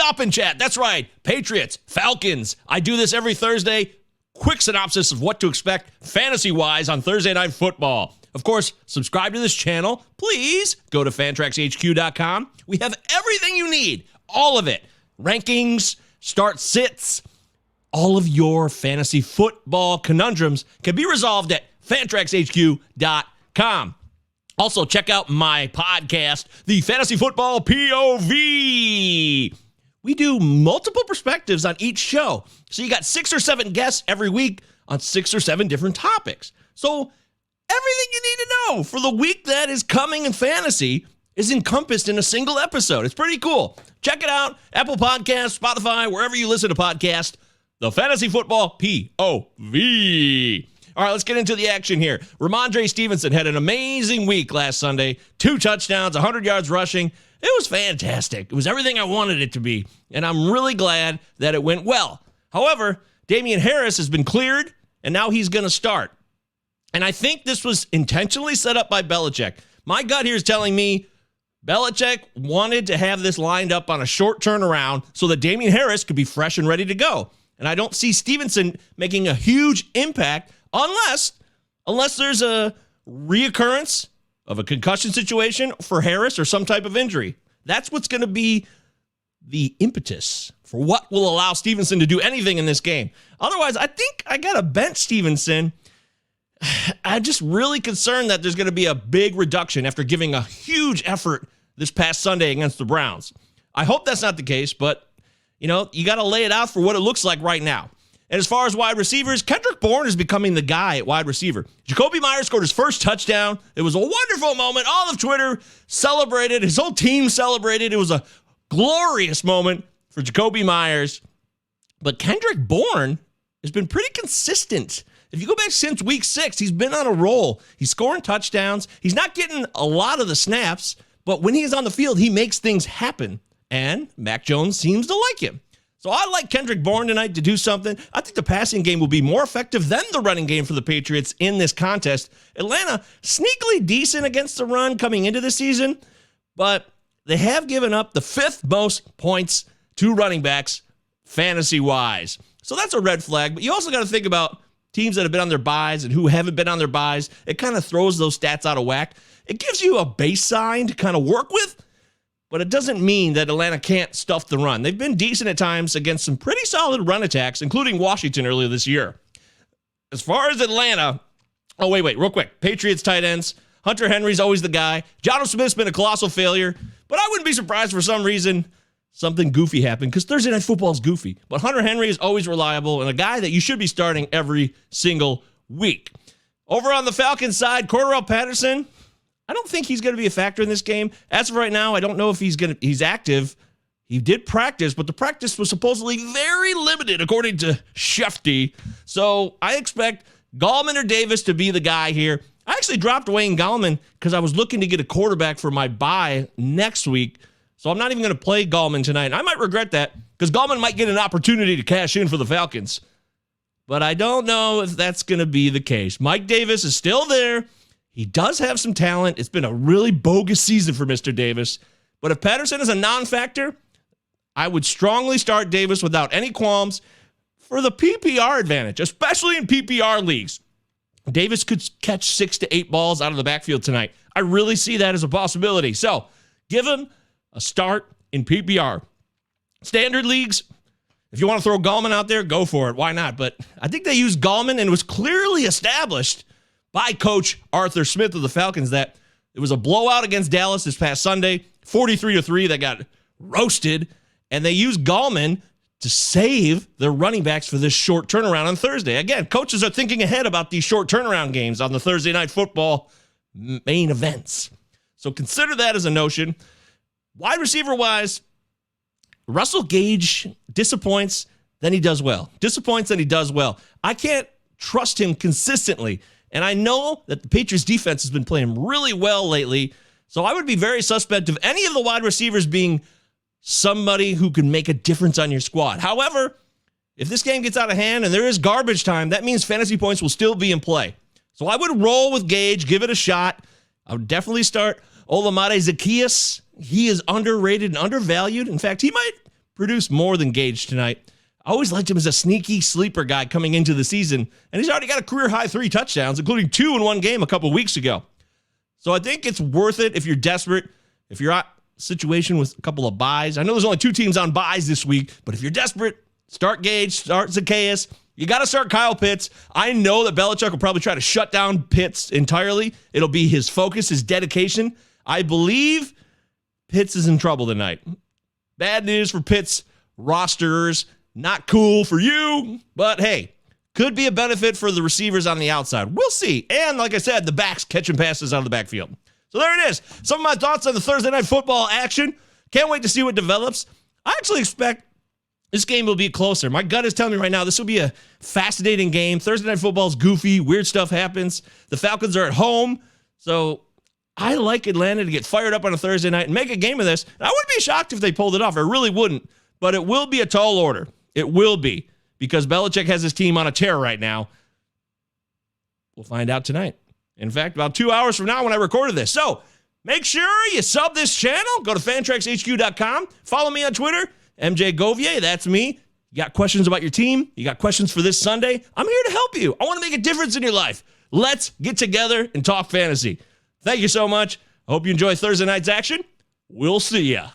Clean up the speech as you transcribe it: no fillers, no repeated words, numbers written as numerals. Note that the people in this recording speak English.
Stop and chat. That's right. Patriots, Falcons. I do this every Thursday. Quick synopsis of what to expect fantasy-wise on Thursday Night Football. Of course, subscribe to this channel. Please go to fantraxhq.com. We have everything you need. All of it. Rankings, start sits. All of your fantasy football conundrums can be resolved at fantraxhq.com. Also, check out my podcast, The Fantasy Football POV. We do multiple perspectives on each show. So you got 6 or 7 guests every week on 6 or 7 different topics. So everything you need to know for the week that is coming in fantasy is encompassed in a single episode. It's pretty cool. Check it out. Apple Podcasts, Spotify, wherever you listen to podcasts. The Fantasy Football POV. All right, let's get into the action here. Romandre Stevenson had an amazing week last Sunday. 2 touchdowns, 100 yards rushing. It was fantastic. It was everything I wanted it to be, and I'm really glad that it went well. However, Damian Harris has been cleared, and now he's going to start. And I think this was intentionally set up by Belichick. My gut here is telling me Belichick wanted to have this lined up on a short turnaround so that Damian Harris could be fresh and ready to go. And I don't see Stevenson making a huge impact unless there's a reoccurrence of a concussion situation for Harris or some type of injury. That's what's going to be the impetus for what will allow Stevenson to do anything in this game. Otherwise, I think I got to bench Stevenson. I'm just really concerned that there's going to be a big reduction after giving a huge effort this past Sunday against the Browns. I hope that's not the case, but you got to lay it out for what it looks like right now. And as far as wide receivers, Kendrick Bourne is becoming the guy at wide receiver. Jacoby Myers scored his first touchdown. It was a wonderful moment. All of Twitter celebrated. His whole team celebrated. It was a glorious moment for Jacoby Myers. But Kendrick Bourne has been pretty consistent. If you go back since week 6, he's been on a roll. He's scoring touchdowns. He's not getting a lot of the snaps, but when he's on the field, he makes things happen. And Mac Jones seems to like him. So I like Kendrick Bourne tonight to do something. I think the passing game will be more effective than the running game for the Patriots in this contest. Atlanta, sneakily decent against the run coming into the season, but they have given up the 5th most points to running backs fantasy-wise. So that's a red flag, but you also got to think about teams that have been on their buys and who haven't been on their buys. It kind of throws those stats out of whack. It gives you a baseline to kind of work with, but it doesn't mean that Atlanta can't stuff the run. They've been decent at times against some pretty solid run attacks, including Washington earlier this year. As far as Atlanta, wait, real quick. Patriots tight ends. Hunter Henry's always the guy. Jonnu Smith's been a colossal failure, but I wouldn't be surprised for some reason something goofy happened because Thursday Night Football is goofy. But Hunter Henry is always reliable and a guy that you should be starting every single week. Over on the Falcons side, Cordarrelle Patterson, I don't think he's going to be a factor in this game. As of right now, I don't know if he's active. He did practice, but the practice was supposedly very limited, according to Shefty. So I expect Gallman or Davis to be the guy here. I actually dropped Wayne Gallman because I was looking to get a quarterback for my bye next week. So I'm not even going to play Gallman tonight. I might regret that because Gallman might get an opportunity to cash in for the Falcons. But I don't know if that's going to be the case. Mike Davis is still there. He does have some talent. It's been a really bogus season for Mr. Davis. But if Patterson is a non-factor, I would strongly start Davis without any qualms for the PPR advantage, especially in PPR leagues. Davis could catch 6 to 8 balls out of the backfield tonight. I really see that as a possibility. So give him a start in PPR. Standard leagues, if you want to throw Gallman out there, go for it. Why not? But I think they used Gallman, and it was clearly established by Coach Arthur Smith of the Falcons that it was a blowout against Dallas this past Sunday, 43-3 that got roasted, and they used Gallman to save their running backs for this short turnaround on Thursday. Again, coaches are thinking ahead about these short turnaround games on the Thursday Night Football main events. So consider that as a notion. Wide receiver-wise, Russell Gage disappoints, then he does well. Disappoints, then he does well. I can't trust him consistently. And I know that the Patriots defense has been playing really well lately, so I would be very suspect of any of the wide receivers being somebody who can make a difference on your squad. However, if this game gets out of hand and there is garbage time, that means fantasy points will still be in play. So I would roll with Gage, give it a shot. I would definitely start Olamide Zaccheaus. He is underrated and undervalued. In fact, he might produced more than Gage tonight. I always liked him as a sneaky sleeper guy coming into the season, and he's already got a career-high 3 touchdowns, including 2 in one game a couple weeks ago. So I think it's worth it if you're desperate, if you're at a situation with a couple of buys. I know there's only 2 teams on buys this week, but if you're desperate, start Gage, start Zacchaeus. You got to start Kyle Pitts. I know that Belichick will probably try to shut down Pitts entirely. It'll be his focus, his dedication. I believe Pitts is in trouble tonight. Bad news for Pitts rosterers. Not cool for you, but hey, could be a benefit for the receivers on the outside. We'll see. And like I said, the backs catching passes out of the backfield. So there it is. Some of my thoughts on the Thursday Night Football action. Can't wait to see what develops. I actually expect this game will be closer. My gut is telling me right now this will be a fascinating game. Thursday Night Football is goofy. Weird stuff happens. The Falcons are at home. So I like Atlanta to get fired up on a Thursday night and make a game of this. And I wouldn't be shocked if they pulled it off. I really wouldn't. But it will be a tall order. It will be. Because Belichick has his team on a tear right now. We'll find out tonight. In fact, about 2 hours from now when I recorded this. So make sure you sub this channel. Go to fantraxhq.com. Follow me on Twitter. MJ Govier, that's me. You got questions about your team? You got questions for this Sunday? I'm here to help you. I want to make a difference in your life. Let's get together and talk fantasy. Thank you so much. I hope you enjoy Thursday night's action. We'll see ya.